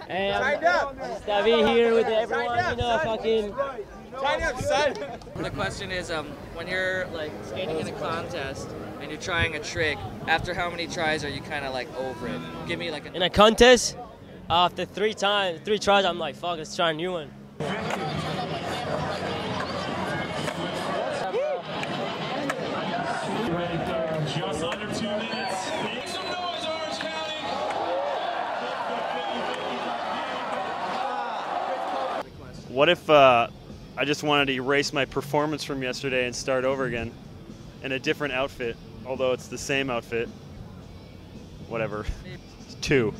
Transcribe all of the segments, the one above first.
Hey, I'm Davi here with everyone, you know, fucking... The question is, when you're like skating in a contest and you're trying a trick, after how many tries are you kind of like over it? Give me like In a contest, after three tries, I'm like, fuck, let's try a new one. Just under 2 minutes. Make some noise, Orange County. What if I just wanted to erase my performance from yesterday and start over again in a different outfit, although it's the same outfit? Whatever. 2.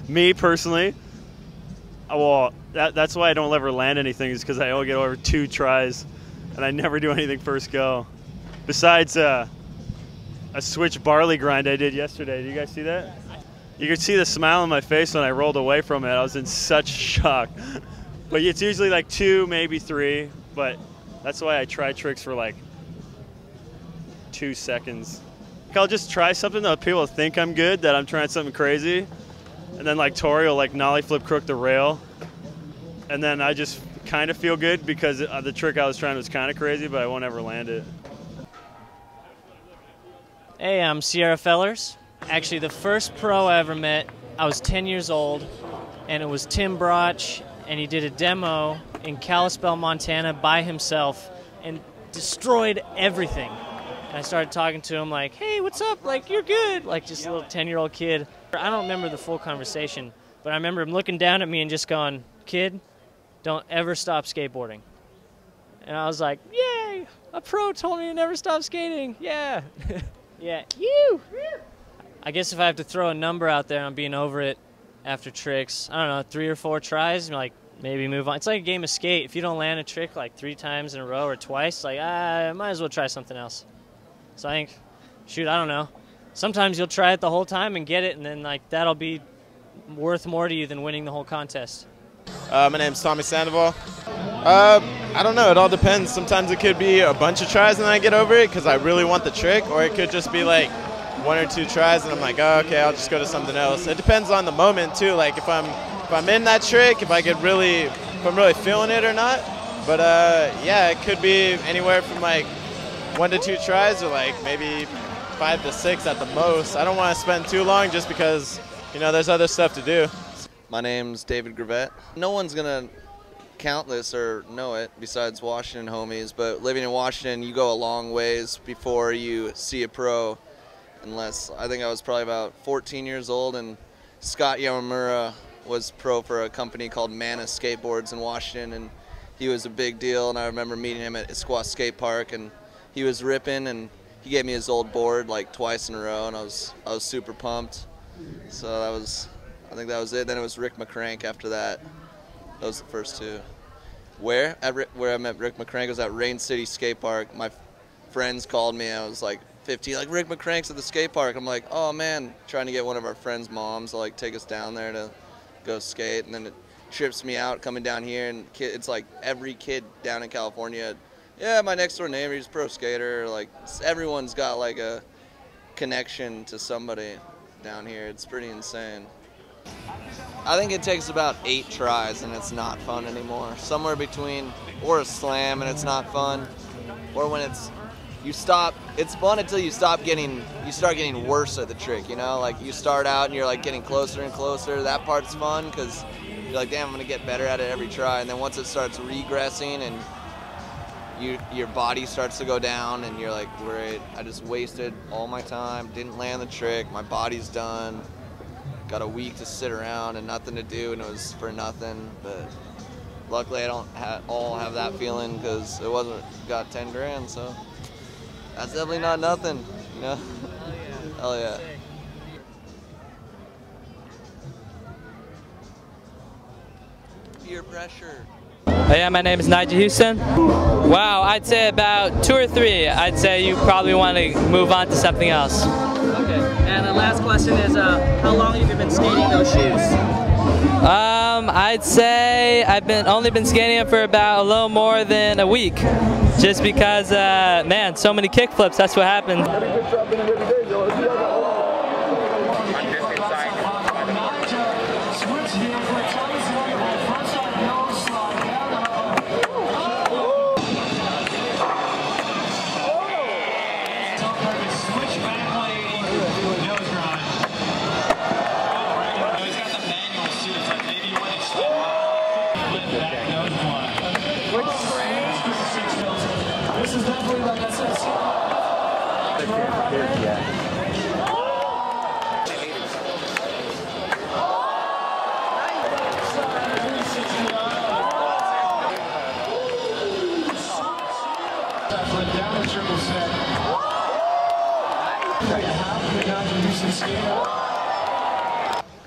Me personally, well, that's why I don't ever land anything, is because I only get over 2 tries and I never do anything first go. Besides a switch barley grind I did yesterday. Did you guys see that? You could see the smile on my face when I rolled away from it. I was in such shock. But it's usually like 2, maybe 3. But that's why I try tricks for like 2 seconds. I'll just try something that people think I'm good, that I'm trying something crazy. And then like Tori will like nollie flip crook the rail. And then I just kind of feel good because the trick I was trying was kind of crazy, but I won't ever land it. Hey, I'm Sierra Fellers. Actually, the first pro I ever met, I was 10 years old, and it was Tim Broch, and he did a demo in Kalispell, Montana by himself and destroyed everything. And I started talking to him like, hey, what's up? Like, you're good. Like, just a little 10-year-old kid. I don't remember the full conversation, but I remember him looking down at me and just going, kid, don't ever stop skateboarding. And I was like, yay, a pro told me to never stop skating. Yeah. Yeah, you. I guess if I have to throw a number out there on being over it after tricks, I don't know, 3 or 4 tries, like maybe move on. It's like a game of skate. If you don't land a trick like 3 times in a row or twice, like I might as well try something else. So I think, shoot, I don't know. Sometimes you'll try it the whole time and get it, and then like that'll be worth more to you than winning the whole contest. My name's Tommy Sandoval. I don't know, it all depends. Sometimes it could be a bunch of tries and then I get over it because I really want the trick, or it could just be like 1 or 2 tries and I'm like, oh, okay, I'll just go to something else. It depends on the moment too, like if I'm in that trick, if I'm really feeling it or not. But yeah, it could be anywhere from like 1 to 2 tries or like maybe 5 to 6 at the most. I don't want to spend too long just because, you know, there's other stuff to do. My name's David Gravett. No one's gonna count this or know it besides Washington homies, but living in Washington, you go a long ways before you see a pro. Unless, I think I was probably about 14 years old, and Scott Yamamura was pro for a company called Mana Skateboards in Washington, and he was a big deal, and I remember meeting him at Issaquah Skate Park, and he was ripping, and he gave me his old board like twice in a row, and I was super pumped. So I think that was it. Then it was Rick McCrank after that. That was the first 2. Where I met Rick McCrank was at Rain City Skate Park. My friends called me. I was like 15, like Rick McCrank's at the skate park. I'm like, oh man, trying to get one of our friends' moms to like take us down there to go skate, and then it trips me out coming down here, and it's like every kid down in California, yeah, my next door neighbor, he's a pro skater. Like everyone's got like a connection to somebody down here. It's pretty insane. I think it takes about 8 tries and it's not fun anymore. Somewhere between, or a slam and it's not fun, or when you stop, it's fun until you start getting worse at the trick, you know? Like you start out and you're like getting closer and closer. That part's fun because you're like, damn, I'm gonna get better at it every try. And then once it starts regressing and your body starts to go down and you're like, great, I just wasted all my time, didn't land the trick, my body's done. Got a week to sit around and nothing to do, and it was for nothing. But luckily I don't all have that feeling because it got 10 grand, so that's definitely not nothing, you know? Hell yeah. Peer pressure. Yeah, my name is Nigel Houston. Wow, I'd say about 2 or 3. I'd say you probably want to move on to something else. Okay, and the last question is, how long have you been skating those shoes? I'd say I've only been skating them for about a little more than a week. Just because, man, so many kick flips, that's what happened.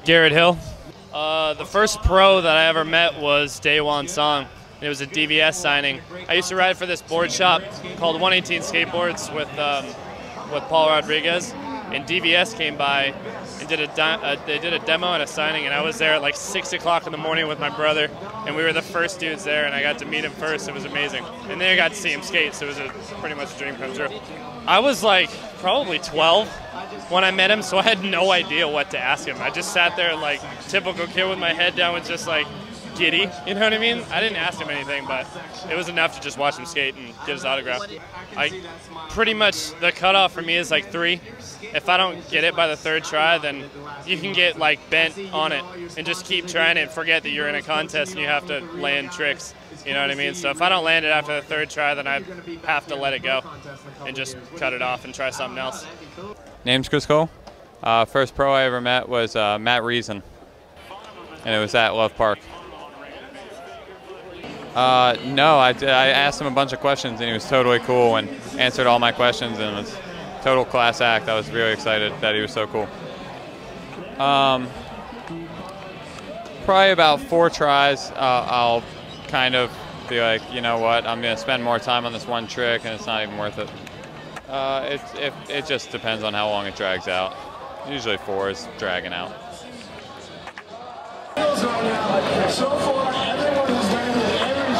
Garrett Hill. The first pro that I ever met was Daewon Song. It was a DVS signing. I used to ride for this board shop called 118 Skateboards with Paul Rodriguez, and DVS came by and did they did a demo and a signing, and I was there at like 6 o'clock in the morning with my brother, and we were the first dudes there, and I got to meet him first. It was amazing, and then I got to see him skate, so it was pretty much a dream come true. I was like probably 12 when I met him, so I had no idea what to ask him. I just sat there like typical kid with my head down, with just like giddy, you know what I mean? I didn't ask him anything, but it was enough to just watch him skate and get his autograph. Pretty much the cutoff for me is like 3. If I don't get it by the 3rd try, then you can get like bent on it and just keep trying it and forget that you're in a contest and you have to land tricks, you know what I mean? So if I don't land it after the 3rd try, then I have to let it go and just cut it off and try something else. Name's Chris Cole. First pro I ever met was Matt Reason, and it was at Love Park. No, I asked him a bunch of questions, and he was totally cool and answered all my questions, and it was a total class act. I was really excited that he was so cool. Probably about 4 tries, I'll kind of be like, you know what, I'm going to spend more time on this one trick, and it's not even worth it. It just depends on how long it drags out. Usually 4 is dragging out. So far, everyone who's done it, every